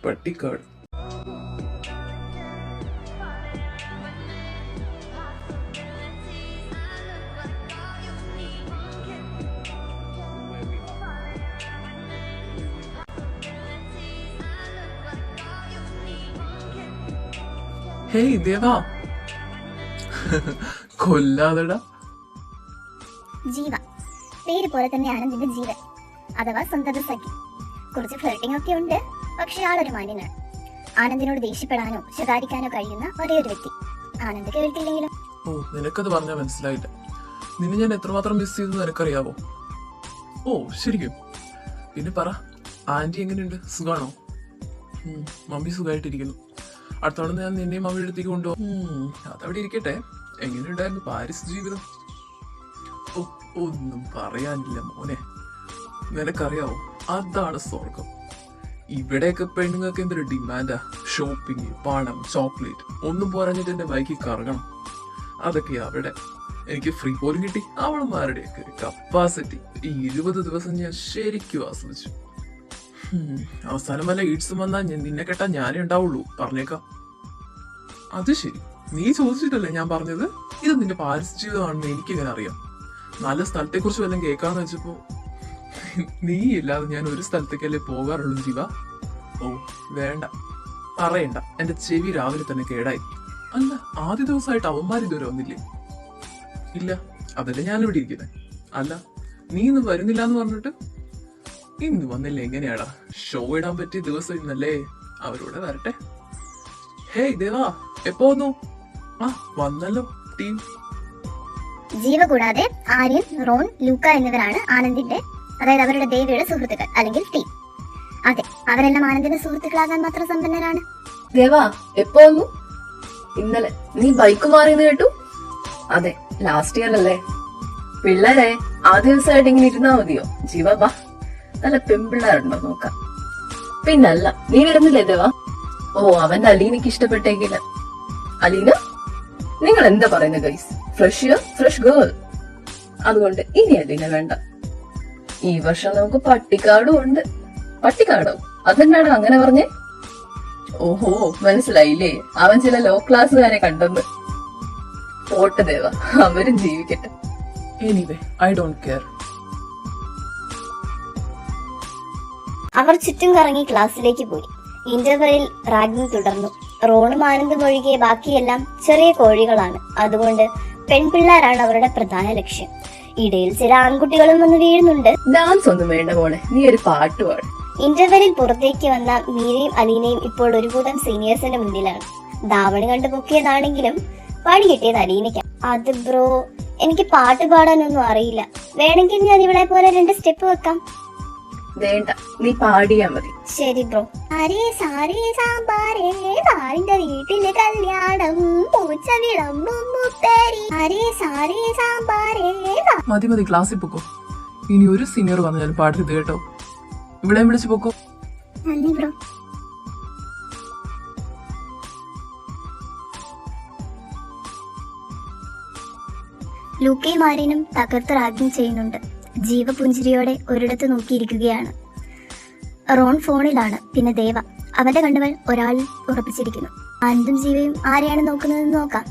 Pattikkad. Hey ദേവാ, കൊല്ലാതെടാ. ജീവ, പേര് പോലെ തന്നെയാണ് നിന്റെ ജീവൻ, അഥവാ സ്വന്തം സഖി. കുറച്ച് ഫ്ലർട്ടിംഗ് ഒക്കെ ഉണ്ട്, പക്ഷെ ആളൊരു മാന്യനാണ്. ആനന്ദിനോട് ദേഷ്യപ്പെടാനോ ശകാരിക്കാനോ കഴിയുന്ന ഒരേ ഒരു വ്യക്തി. ആനന്ദ് കേൾക്കില്ലെങ്കിലും. ഓ, നിനക്കത് പറഞ്ഞാൽ മനസ്സിലായില്ല. നിന്നെ ഞാൻ എത്രമാത്രം മിസ് ചെയ്തു നിനക്കറിയാവോ? ഓ ശരിക്കും? പിന്നെ പറ, ആന്റി എങ്ങനെയുണ്ട്? സുഖാണോ? മമ്മി സുഖമായിട്ടിരിക്കുന്നു. അടുത്തവണ ഞാൻ നിന്നെയും മമ്മിയുടെ അടുത്തേക്ക് കൊണ്ടുപോകും. അതവിടെ ഇരിക്കട്ടെ. എങ്ങനെയുണ്ടായിരുന്നു പാരീസ് ജീവിതം? ഓ, ഒന്നും പറയാനില്ല മോനെ. നിനക്കറിയാവോ, അതാണ് സ്വർഗം. ഇവിടെയൊക്കെ പെണ്ണുങ്ങൾക്ക് എന്തൊരു ഡിമാൻഡാ. ഷോപ്പിംഗ്, പണം, ചോക്ലേറ്റ്, ഒന്നും പോരാഞ്ഞിട്ട് എന്റെ ബൈക്കിൽ കറങ്ങണം. അതൊക്കെയാ അവിടെ. എനിക്ക് ഫ്രീ പോലും കിട്ടി. അവളന്മാരുടെയൊക്കെ ഒരു കപ്പാസിറ്റി. ഈ 20 ദിവസം ഞാൻ ശരിക്കും ആസ്വദിച്ചു. അവസാനം വല്ല ഈഡ്സും വന്നാൽ നിന്നെ കേട്ടാ ഞാനേ ഉണ്ടാവുള്ളൂ, പറഞ്ഞേക്കാം. അത് ശരി, നീ ചോദിച്ചിട്ടല്ലേ ഞാൻ പറഞ്ഞത്? ഇത് നിന്റെ പാരിസ് ജീവിതമാണെന്ന് എനിക്കിങ്ങനെ അറിയാം. നല്ല സ്ഥലത്തെ കുറിച്ച് വല്ലതും കേൾക്കാന്ന് വെച്ചപ്പോ നീ ഇല്ലാതെ ഞാൻ ഒരു സ്ഥലത്തേക്കല്ലേ പോകാറുള്ളൂ ജീവ. ഓ വേണ്ട, പറയണ്ട. എന്റെ ചെവി രാവിലെ തന്നെ കേടായി. അല്ല, ആദ്യ ദിവസമായിട്ട് അവന്മാർ ഇതുവരെ വന്നില്ലേ? ഇല്ല, അതല്ലേ ഞാനിവിടെ ഇരിക്കുന്നത്. അല്ല, നീ ഇന്ന് വരുന്നില്ല എന്ന് പറഞ്ഞിട്ട് ഇന്ന് വന്നില്ല എങ്ങനെയാടാ? ഷോ ഇടാൻ പറ്റിയ ദിവസം ഇന്നല്ലേ. അവരോട് വരട്ടെ. ഹേയ് ദേവാ, എപ്പോ വന്നു? ആ വന്നല്ലോ ടീം. ജീവ കൂടാതെ ആര്യൻ, റോൺ, ലൂക്ക എന്നിവരാണ് ആനന്ദിന്റെ, അതായത് അവരുടെ ദേവിയുടെ സുഹൃത്തുക്കൾ, അല്ലെങ്കിൽ ടീം. അതെ, അവരെല്ലാം ആനന്ദിന്റെ സുഹൃത്തുക്കളാകാൻ മാത്രം സമ്പന്നരാണ്. ദേവാ, എപ്പോ വന്നു? ഇന്നലെ. നീ ബൈക്ക് മാറിയെന്ന് കേട്ടു. അതെ, ലാസ്റ്റ് ഇയർ അല്ലേ. പിള്ളേരെ ആദ്യ ദിവസമായിട്ട് ഇങ്ങനെ ഇരുന്നാ മതിയോ? ജീവ ബാ, നല്ല പെൺപിള്ളേരുണ്ടോ നോക്കാം. പിന്നല്ല, നീ വരുന്നില്ലേ ദേവാ? ഓ, അവന്റെ അലീനക്ക് ഇഷ്ടപ്പെട്ടേക്കില്ല. അലീന, നിങ്ങൾ എന്താ പറയുന്നത് guys? Fresh year, fresh girl. അതുകൊണ്ട് ഇനി അലീന വേണ്ട. ഈ വർഷം നമുക്ക് പട്ടിക്കാടും ഉണ്ട്. പട്ടിക്കാടോ? അതെന്താണ് അങ്ങനെ പറഞ്ഞേ? ഓഹോ, മനസ്സിലായില്ലേ? അവൻ ചില ലോ ക്ലാസ്സുകാരെ കണ്ടെന്ന്. പോട്ടെ ദേവ, അവരും ജീവിക്കട്ടെ. Anyway, I don't care. അവർ ചുറ്റും കറങ്ങി ക്ലാസ്സിലേക്ക് പോയി. ഇന്റർവെല്ലിൽ റാഗിംഗ് തുടർന്നു. റോണും ആനന്ദും ഒഴികെ ബാക്കിയെല്ലാം ചെറിയ കോഴികളാണ്. അതുകൊണ്ട് പെൺപിള്ളേരാണ് അവരുടെ പ്രധാന ലക്ഷ്യം. ഇടയിൽ ചില ആൺകുട്ടികളും വന്ന് വീഴുന്നുണ്ട്. ഡാൻസ് ഒന്നും വേണ്ട മോളെ, നീ ഒരു പാട്ട് പാടും. ഇന്റർവെല്ലിൽ പുറത്തേക്ക് വന്ന മീരയും അലീനയും ഇപ്പോൾ ഒരു കൂട്ടം സീനിയേഴ്സിന്റെ മുന്നിലാണ്. ധാവണി കണ്ടു പൊക്കിയതാണെങ്കിലും പാടി കിട്ടിയത് അലീനയ്ക്ക്. അത് ബ്രോ, എനിക്ക് പാട്ട് പാടാനൊന്നും അറിയില്ല. വേണമെങ്കിൽ ഞാൻ ഇവിടെ പോലെ 2 സ്റ്റെപ്പ് വെക്കാം. വേണ്ട, നീ പാടിയാ മതി. ശരി ബ്രോ. സാരേ സാരേ സാമ്പാരേ, സാറിന്റെ വീട്ടിലെ കല്യാണം, പൂച്ച വിളമ്പും മുത്തേരി. സാരേ സാരേ സാമ്പാരേ. മതി മതി, ക്ലാസ്സിൽ പൊക്കോ. ഇനി ഒരു സീനിയർ വന്നാലും പാടരുത് കേട്ടോ. ഇവിടെ വിളിച്ചു പൊക്കോ. നന്ദി ബ്രോ. ലൂക്കയും ആര്യനും തകർത്ത് റാഗിംഗ് ചെയ്യുന്നുണ്ട്. ജീവ പുഞ്ചിരിയോടെ ഒരിടത്ത് നോക്കിയിരിക്കുകയാണ്. റോൺ ഫോണിലാണ്. പിന്നെ ദേവ, അവന്റെ കണ്ണുകൾ ഒരാളിൽ ഉറപ്പിച്ചിരിക്കുന്നു. ആനന്ദും ജീവയും ആരെയാണ് നോക്കുന്നതെന്ന് നോക്കാം.